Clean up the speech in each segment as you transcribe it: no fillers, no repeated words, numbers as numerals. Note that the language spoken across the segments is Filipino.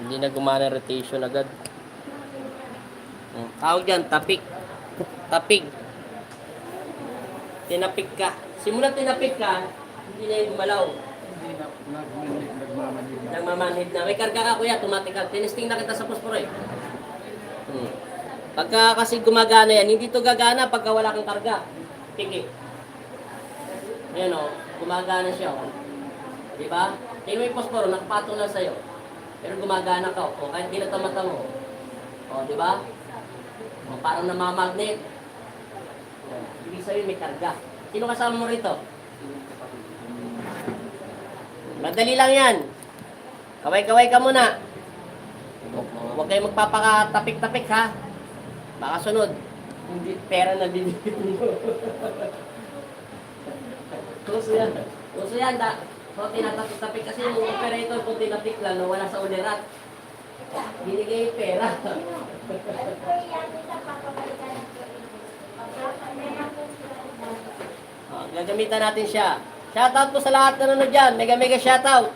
Hindi na gumana rotation agad. Tawag dyan, tapik. Tapig. Tinapik ka. Simula tinapik ka, hindi na yung gumalaw. Hindi na, nagmamanhid na. Nagmamanhid na. May karga ka kuya, tumatik ka. Tinisting na kita sa posporo eh. Pagka kasi gumagana yan, hindi to gagana pagka wala kang karga. Pigi. Ayan o, gumagana siya o. Diba? Tingnan mo yung posporo, nakapatong lang sa'yo. Pero gumagana ka o, kahit di na tamata mo. O, diba? O, parang namamagnet. O, ibig sabihin may karga. Sino kasama mo rito? Madali lang yan. Kaway-kaway ka muna. Huwag kayo magpapakatapik-tapik ha. Baka sunod. Hindi pera na binigyan mo. Uso yan. Uso yan. So, tinatapik-tapik kasi yung operator kung tinapik lang na wala sa ulirat. Binigay yung pera. Gagamitan natin siya. Shoutout po sa lahat na nanonood dyan. Mega shoutout.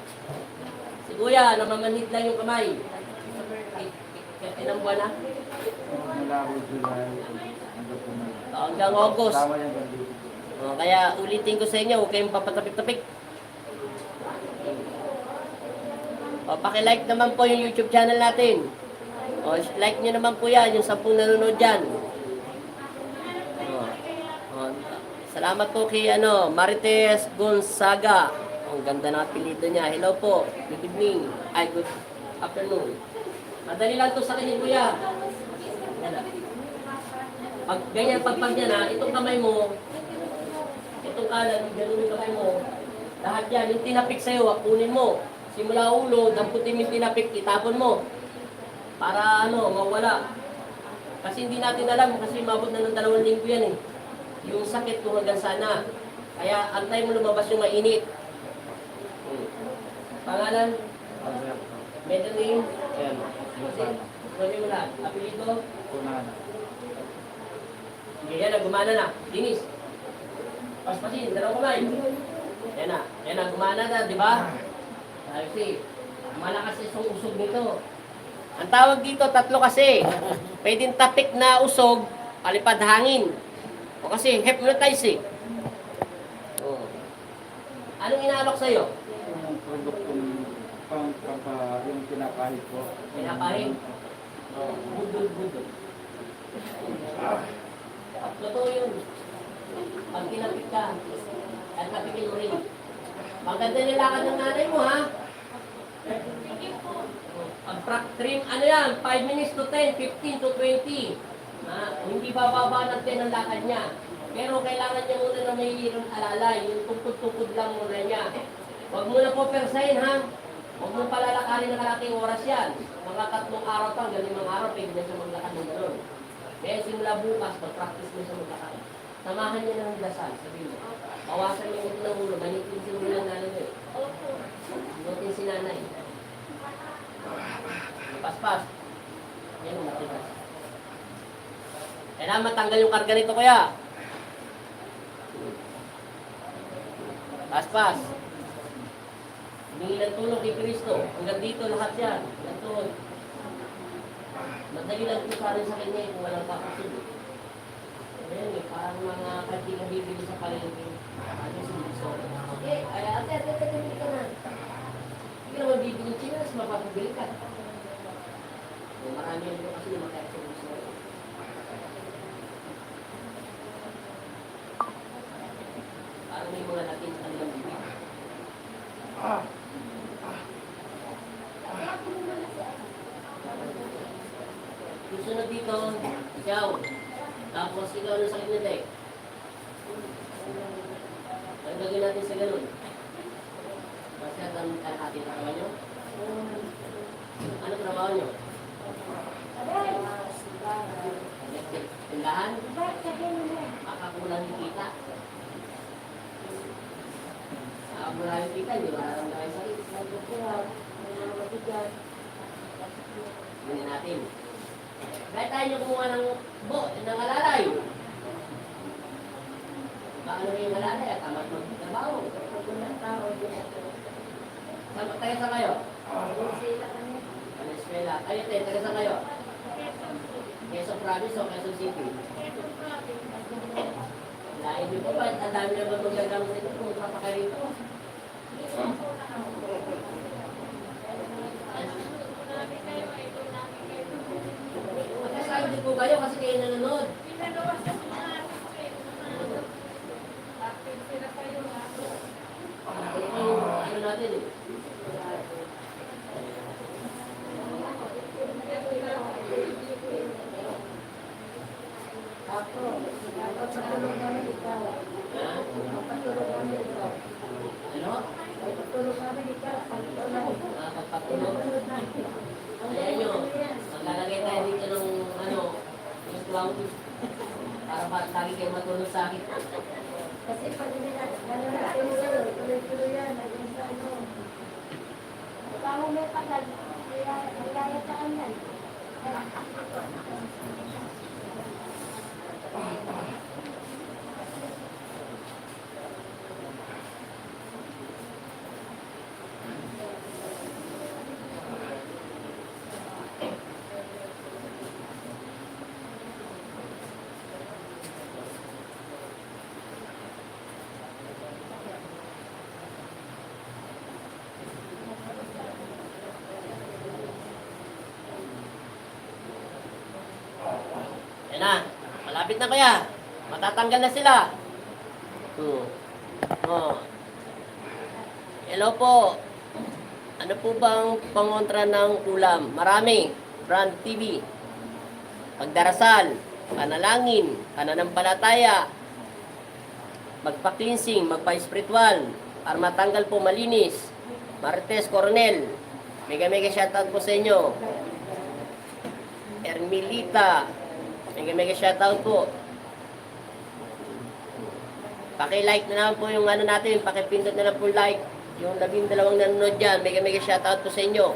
Si Kuya, namamanhid lang yung kamay. Ilang buwan na? Mula ko July, Hanggang August. tama yan ganun. Kaya ulitin ko sa inyo, huwag kayong papatapik-tapik. Paki-like naman po yung YouTube channel natin. Like nyo naman po yan, yung 10 nanonood dyan. Salamat po kay Marites Gonzaga. Ang ganda ng apelido niya. Hello po. Good evening. Good afternoon. Madali lang to sa kanya, kuya. Pag ganyan, pagpag yan ha, itong kamay mo, itong kanan, ganun yung kamay mo, lahat yan, yung tinapik sa'yo, kunin mo. Simula ulo, damputin mo yung tinapik, itapon mo. Para mawala. Kasi hindi natin alam, kasi mabot na ng 2 linggo yan eh. Yung sakit kung hanggang sana. Kaya antay mo lumabas yung mainit. Pangalan? Middle name? Ayan, Sabi mo lahat. Apelido? Kunana. Sige, yan na, gumana na. Dinis. Paspasin, 2 kamay. Yan na, gumana na, di ba? Kasi, malakas isang usog nito. Ang tawag dito, 3 kasi. Pwedeng tapik na usog, palipad hangin. O kasi, hypnotize eh. Anong inaalok sa'yo? Yung produktong yung pinapahid ko. Pinapahid? Budol. Totoo yun. Pag kinapik ka, at napikin mo rin. Maganda nilakad ng nanay mo, ha? Pag-trim, 5 minutes to 10, 15 to 20. Hindi bababa ng 10 ang lakad niya. Pero kailangan niya muna na may alalay. Yung tukod-tukod lang muna niya. Huwag mo na po persahin, ha? Huwag mo palalakarin ng kalating oras yan. Mga 3 araw pa, galing mga araw, pwede na siya maglakad ng gano'n. Kaya simula bukas, pag-practice mo siya maglakad. Samahan niya ng dasal, sabihin mo. Bawasan niyo ito ng ulo, manitin si ulo ng nanay mo eh. Nutin si nanay. Paspas. Yan ang matigas. Kailangan matanggal yung karga nito, kuya. Paspas. Humingi ng tulong kay Kristo. Hanggang dito lahat yan. Ito. Madali lang ito sa rin sa kanya kung walang kapasid. Ayan eh, parang mga kati na bibili sa palengke. Ano si Kristo? Okay, ate, bili ka na. Hindi naman bibili chinas, mapapabili ka. Marami yan kasi yung makaya sa Kristo. Parang may mga natin sa kanilang bibili. Susunod dito, siyaw. Tapos ikaw na sakit nila eh. Ang gagawin natin sa ganun. Kasi ang ating trabaho nyo. Ano trabaho nyo? Tindahan? Makakulang yung kita. Makakulang yung kita, hindi maraming kayo sakit. Hindi natin. Kahit tayo kumuha ng alalay. Paano yung alalay at tamat magtrabaho? Tayo sa kayo? Kailan? Kayo, te, taga saan kayo? Quezon Province o Quezon City? Lain nyo po ba? Ang dami naman magagamit nito kung papakarito. Magkasabi din po kayo kasi kayo nanonood. Ito yung ano natin eh. Ano? Pagpatulog. Ayan nyo, maglalagay tayo dito ng ano, yung cloud. Para ba lagi kayo matulog sa akin. Kasi pag hindi natin sa'yo, tuloy-tuloy yan. Naging sa ano. Baka mo may pagal, naglayataan yan. Yan na, malapit na kaya. Matatanggal na sila. Oh. Hello po. Ano po bang pangontra ng ulam? Marami. Brand TV. Pagdarasal. Panalangin. Pananampalataya. Magpa-cleansing. Magpa-spiritual. Para matanggal po malinis. Marites Coronel. Mega shoutout po sa inyo. Ermilita. Mega shoutout po. Paki-like na naman po yung ano natin, paki-pindot na lang po like. Yung 12 nanonood dyan, mega shoutout po sa inyo.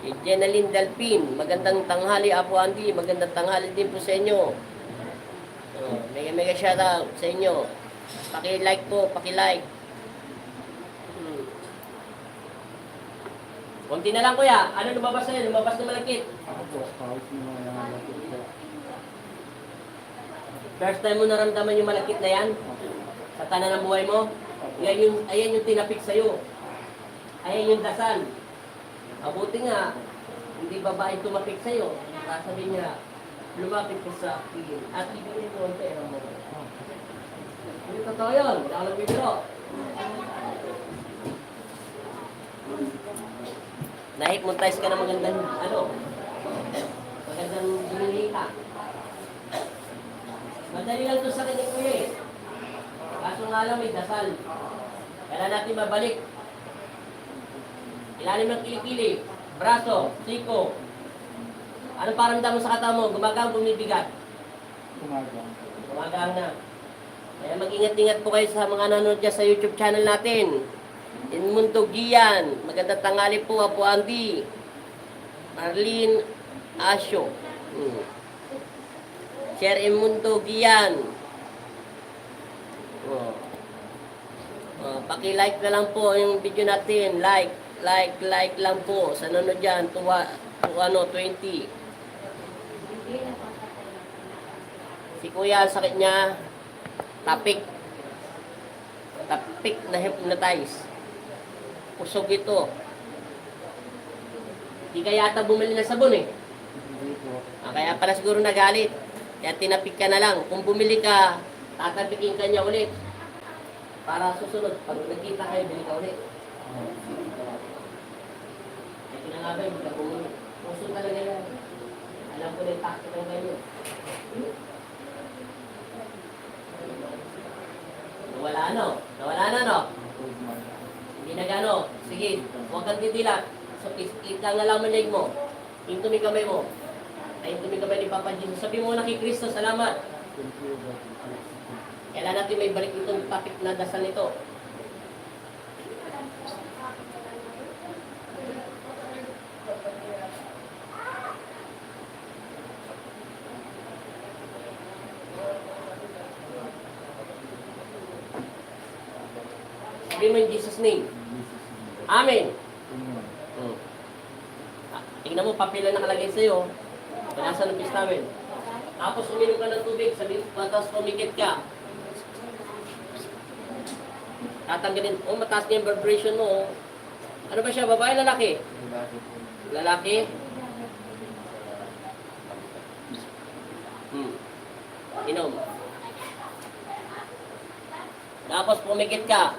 Si Jenaline Dalpin, magandang tanghali Apo Andy, magandang tanghali din po sa inyo. Mega shoutout sa inyo. Paki-like po, paki-like. Kunti na lang kuya. Ano lumabas na yun? Lumabas na malakit. Ako po, kahit yung mga nangalapit po. First time mo naramdaman yung malakit na yan? Sa tanan ng buhay mo? Ayan yung tinapik sa'yo. Ayan yung dasal. Mabuti nga, hindi babae tumapik sa'yo. Sasabihin niya, lumapit ka sa akin at ibigay mo ang pera mo. Hindi totoo yun. Hindi ako nagbibiro. Na-hypnotize ka na magandang, magandang binilita. Madali lang ito sa kanya kuya eh. Kaso nga lang may dasal. Kailan natin mabalik. Ilalim ng kilikili, braso, siko. Anong paramdam mo sa katawan mo? Gumagang, bumibigat. Gumagang na. Kaya mag-ingat-ingat po kayo sa mga nanonood dyan sa YouTube channel natin. Inmundo Gian, magandang tanghali po Apo Andy. Marlene Asyo. Share Inmundo Gian. Paki-like na lang po yung video natin. Like lang po. Sa nanonood dyan, 20. Si Kuya, sakit niya, tapik na hypnotize. Usog ito. Di kaya yata bumili ng sabon eh. Hindi po. Kaya pala siguro nagalit. Kaya tinapik ka na lang. Kung bumili ka, tatapikin ka niya ulit. Para susunod, pag nagkita kayo, bili ka ulit. Kaya kinangabay, hindi ka bumili. Puso talaga yan. Alam ko na yung taktik ng ganyan. Nawala na no? Hindi na gano. Sige, huwag kang titilat. So, kita nga lang manig mo. Hinto mi kamay mo. Ay, hinto mi kamay ni Papa Jesus. Sabi mo na kay Kristo, salamat. Kailan natin may balik itong topic na dasal nito. Sabi mo in Jesus name. Amen. Amen. Tingnan mo, papel na nakalagay sa'yo. Panasa ng pistawin. Tapos uminom ka ng tubig, sabi, tapos pumikit ka. Tatanggalin, mataas na yung vibration mo. Ano ba siya, babae, lalaki? Lalaki po. Lalaki? Inom. Tapos pumikit ka.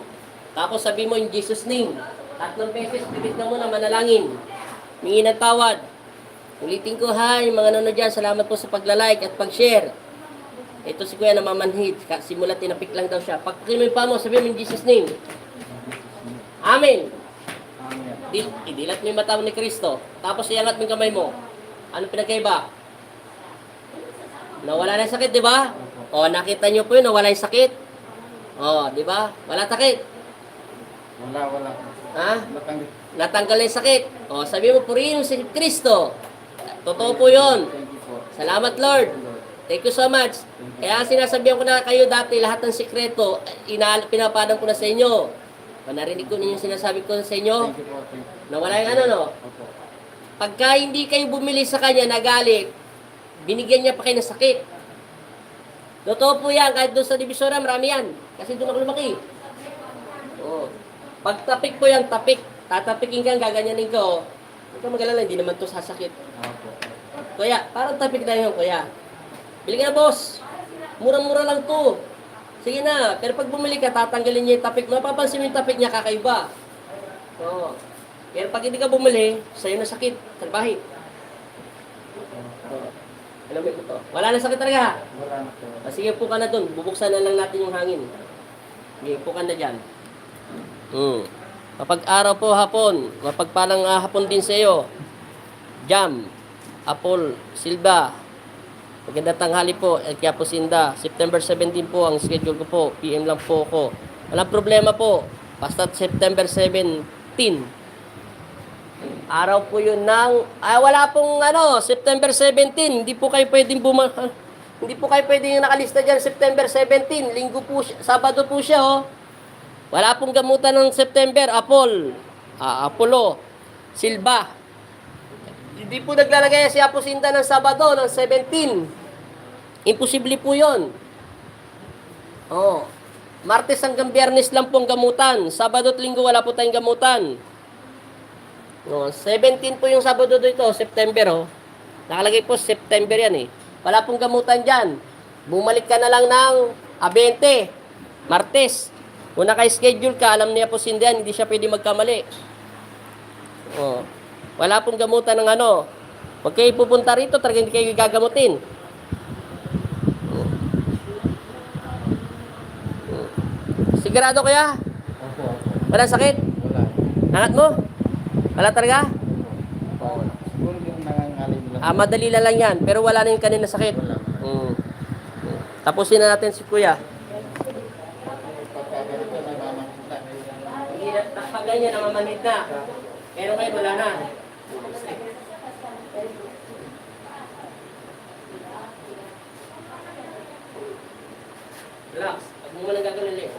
Tapos sabi mo in Jesus name. 3 beses, pipit ka muna, manalangin. Mingi ng tawad. Ulitin ko, hi, mga nanonood dyan, salamat po sa pagla-like at pag-share. Ito si Kuya namamanhid. Simula tinapik lang daw siya. Pag kinuha pa mo, sabi mo in Jesus name. Amen. Amen. Idilat mo yung mata mo ni Kristo. Tapos iangat mo yung kamay mo. Ano pinagkaiba? Nawala na yung sakit, di ba? O, nakita nyo po yun, nawala yung sakit. O, di ba? Wala sakit. Wala. Ha? Natanggal. Natanggal na yung sakit. O, sabi mo, purihin mo si Kristo. Totoo po yun. Thank you po. Salamat, Lord. Thank you so much. Kaya sinasabihan ko na kayo dati, lahat ng sikreto, pinapadang ko na sa inyo. Narinig ko ninyo sinasabi ko sa inyo. Thank you po. Thank you. Nawala yung ano, no? Opo. Pagka hindi kayo bumili sa kanya, nagalit, binigyan niya pa kayo ng sakit. Totoo po yan, kahit doon sa Divisoria, marami yan. Kasi doon ako lumaki. Oo. Pag tapik po yan, tapik. Tatapikin ka, gaganyanin ka, oh. Huwag kang mag-alala, hindi naman to sasakit. Opo. Kuya, parang tapik na yun, kuya. Bili ka na, boss. Murang-mura lang to. Sige na, pero pag bumili ka, tatanggalin niya yung tapik. Mapapansin mo yung tapik niya, kakaiba. Oo. Pero pag hindi ka bumili, sa'yo na sakit. Talbahit. Alam mo ito. Wala na sakit talaga. Wala na po. Sige, po ka na dun. Bubuksan na lang natin yung hangin. Sige, po ka na dyan. Kapag araw po hapon, mapagpalang hapon din sa iyo. Jam, Apol, Silva. Magandang tanghali po, Quiapo Sinda. September 17 po ang schedule ko po. PM lang po ako. Walang problema po. Basta September 17. Araw po yun ng... wala pong September 17. Hindi po kayo pwedeng hindi po kayo pwedeng nakalista dyan September 17. Linggo po siya, Sabado po siya, oh. Wala pong gamutan ng September. Apollo, Silva. Hindi po naglalagay si Apo Sinda ng Sabado, ng 17. Imposible po yun. Oh. Martes hanggang Biyernes lang pong gamutan. Sabado at Linggo wala po tayong gamutan. 17 po yung Sabado dito, September, oh. Nakalagay po September yan, eh. Wala pong gamutan dyan. Bumalik ka na lang ng 20, Martes. Kung naka-schedule ka, alam niya po Sinda yan, hindi siya pwede magkamali. Oh. Wala pong gamutan ng Huwag kayo pupunta rito, talaga hindi kayo gagamutin. Sigurado kaya? Opo. Wala sakit? Wala. Angat mo? Wala talaga? Opo. Siguro yung nangangalim lang. Madali lang yan, pero wala na yung kanina sakit. Wala. Tapusin na natin si Kuya. Pagkaganito, nagmamakita. Hindi na, pag ganyan, namamanhid na. Pero ngayon, wala na. Relax. Pag mo walang gagawin ulit.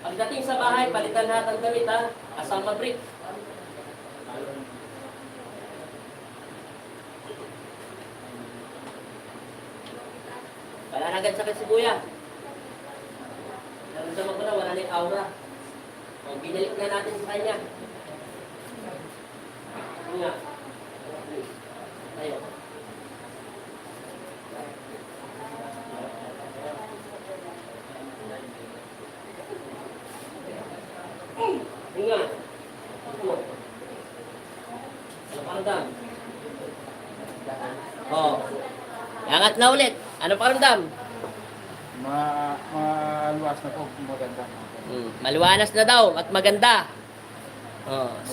Pagdating sa bahay, palitan lahat ang damit, ha? Kasama brick. Wala na agad sakit si Kuya. Naramdaman ko na, wala na yung aura. Binalik na natin sa kanya. Ano nga? Tayo. Ano nga? Ito. Ano paramdam? Angat na ulit. Ano paramdam? Maluwas na po. Maganda. Maliwanas na daw at maganda.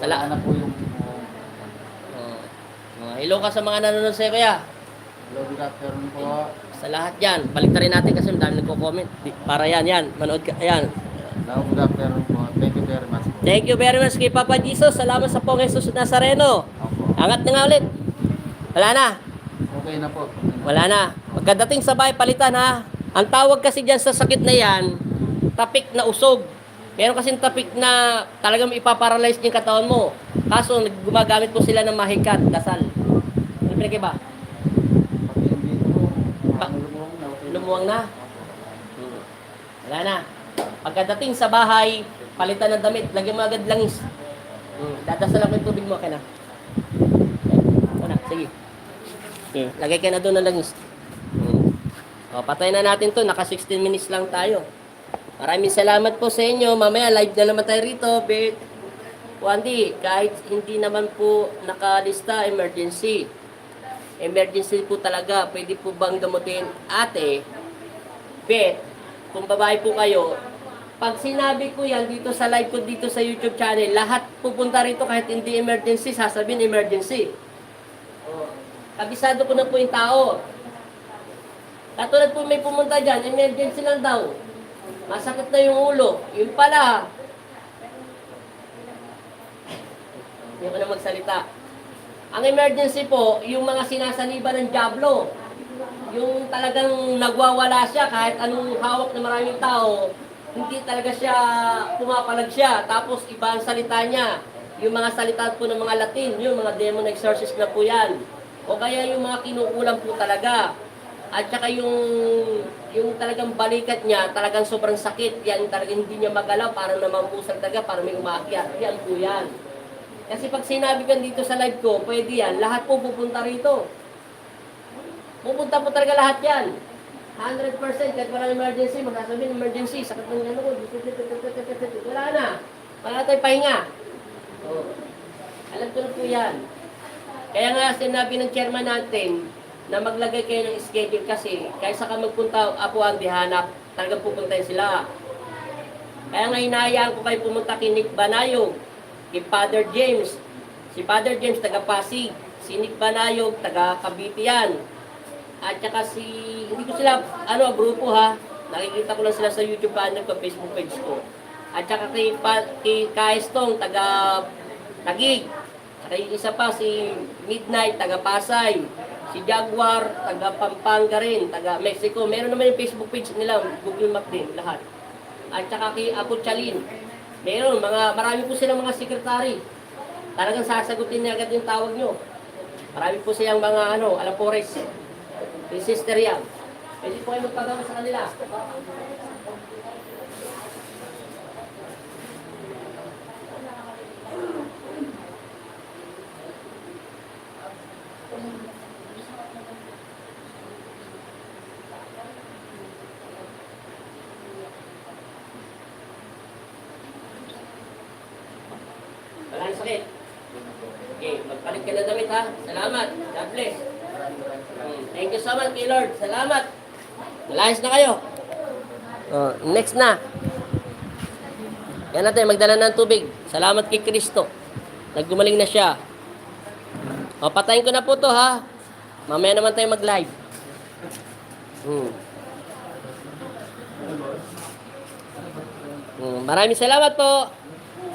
Wala na po yung... Hello ka sa mga nanonood sa'yo, Kuya. Hello, good afternoon po. Sa lahat yan. Baliktarin natin kasi ang dami nagko-comment. Para yan. Manood ka. Ayan. Hello, good afternoon po. Thank you very much po. Thank you very much kay Papa Jesus. Salamat sa Pong Jesus Nazareno. Opo. Angat na nga ulit. Wala na. Okay na po. Wala na. Huwag Pagdating sa bahay, palitan ha. Ang tawag kasi dyan sa sakit na yan, tapik na usog. Meron kasing tapik na talagang ipaparalyze yung katawan mo. Kaso gumagamit po sila ng mahikat, dasal. Ano pinag-iba? Pag hindi po, Pa- lumuwang na. Okay. Lumuwang na. Wala na. Pagkadating sa bahay, palitan ng damit, lagyan mo agad langis. Dadasal ako yung tubig mo, kaya na. Okay. Na, sige. Lagay ka na doon ng langis. O, patay na natin to. Naka 16 minutes lang tayo. Maraming salamat po sa inyo. Mamaya live na naman tayo rito. Bet. Wandi, kahit hindi naman po nakalista, emergency. Emergency po talaga. Pwede po bang gamutin? Ate, Bet, kung babae po kayo, pag sinabi ko yan dito sa live ko dito sa YouTube channel, lahat pupunta rito kahit hindi emergency, sasabihin emergency. Kabisado ko na po yung tao. Katulad po may pumunta dyan, emergency lang daw. Masakit na yung ulo. Yun pala. Hindi ko na magsalita. Ang emergency po, yung mga sinasaniban ng Diablo. Yung talagang nagwawala siya kahit anong hawak ng maraming tao, hindi talaga siya pumapalag siya. Tapos iba ang salita niya. Yung mga salita po ng mga Latin, yung mga demon exorcist na po yan. O kaya yung mga kinukulang po talaga. At saka yung talagang balikat niya, talagang sobrang sakit. Yan talagang hindi niya magalaw, parang namampusan talaga, parang may umakyat. Yan po yan. Kasi pag sinabi ko dito sa live ko, pwede yan, lahat po pupunta rito. Pupunta po talaga lahat yan. 100% kahit walang emergency, magsasabihin emergency, sakit ng ano ko, wala na. Wala na tayong pahinga. Oh. Alam ko na po yan. Kaya nga sinabi ng chairman natin na maglagay kayo ng schedule kasi kaysa ka magpunta Apuan di hanap, talagang pupuntahin sila. Kaya nga hinahayaan ko kayo pumunta kay Nick Banayog, kay Father James. Si Father James taga Pasig, si Nick Banayog taga Cavite yan. At saka hindi ko sila, grupo ha, nakikita ko lang sila sa YouTube channel ko, Facebook page ko. At saka kay Kaestong taga Taguig. At yung isa pa, si Midnight, taga Pasay. Si Jaguar, taga Pampanga rin, taga Mexico. Meron naman yung Facebook page nila, Google Map din, lahat. At saka kay Apo Chalin. Meron, marami po silang mga sekretary. Talagang sasagutin niya agad yung tawag nyo. Marami po silang mga, alapores. Yung sister yan. Pwede po kayo magpagawa sa kanila. Wala nang sakit. Okay, magpalit ka na damit ha. Salamat. God bless. Thank you so much, kay Lord. Salamat. Malayas na kayo. Next na. Yan natin, magdala ng tubig. Salamat kay Kristo. Naggumaling na siya. Patayin ko na po to ha. Mamaya naman tayo mag-live. Maraming salamat po.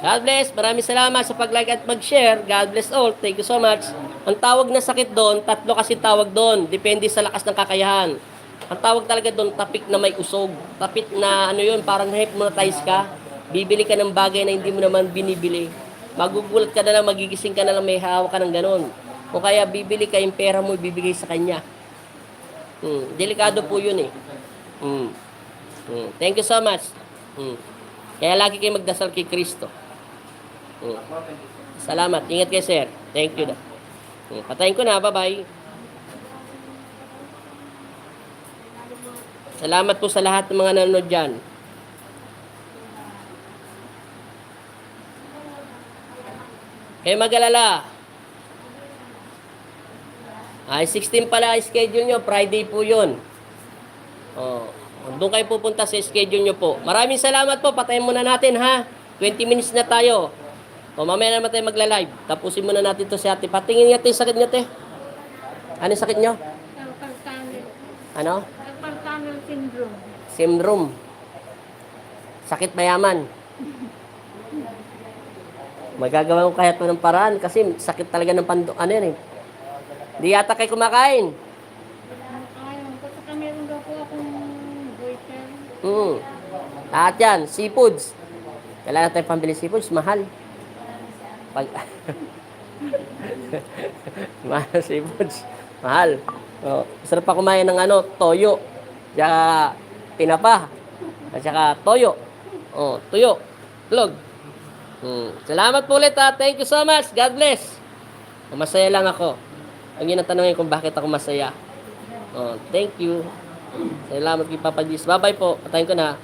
God bless. Maraming salamat sa pag-like at mag-share. God bless all. Thank you so much. Ang tawag na sakit doon, 3 kasi tawag doon. Depende sa lakas ng kakayahan. Ang tawag talaga doon, tapik na may usog. Tapik na parang hypnotize ka. Bibili ka ng bagay na hindi mo naman binibili. Magugulat ka na lang, magigising ka na lang, may hawak ka ng ganon. O kaya bibili ka, yung pera mo ibibigay sa kanya. Delikado po yun eh. Thank you so much. Kaya lagi kayo magdasal kay Kristo. Salamat. Ingat kayo, sir. Thank you. Patayin ko na. Bye-bye. Salamat po sa lahat ng mga nanonood dyan. Kayo mag-alala. 16 pala schedule nyo. Friday po yun. Doon kayo pupunta sa schedule nyo po. Maraming salamat po. Patayin muna natin ha. 20 minutes na tayo. Mamaya naman tayo magla-live. Tapusin muna natin to si ate. Patingin nga yung sakit nyo, te. Ano yung sakit nyo? Carpal tunnel. Ano? Carpal tunnel syndrome. Syndrome. Sakit mayaman. Magagawa ko kaya ito ng paraan kasi sakit talaga ng yan eh. Di yata kayo kumakain. Ayaw ko sa Lahat yan, seafoods. Kailangan tayo pambili seafoods, mahal. Pag... mahal seafoods. Mahal. Oh, sarap pa kumain ng toyo. Tsaka tinapa. At saka toyo. Oh, tuyo. Itlog. Salamat po ulit ha. Thank you so much. God bless. Masaya lang ako. Ang ginatanongin kung bakit ako masaya. Oh, thank you. Salamat kay Papa Jesus. Bye-bye po. Patayin ko na.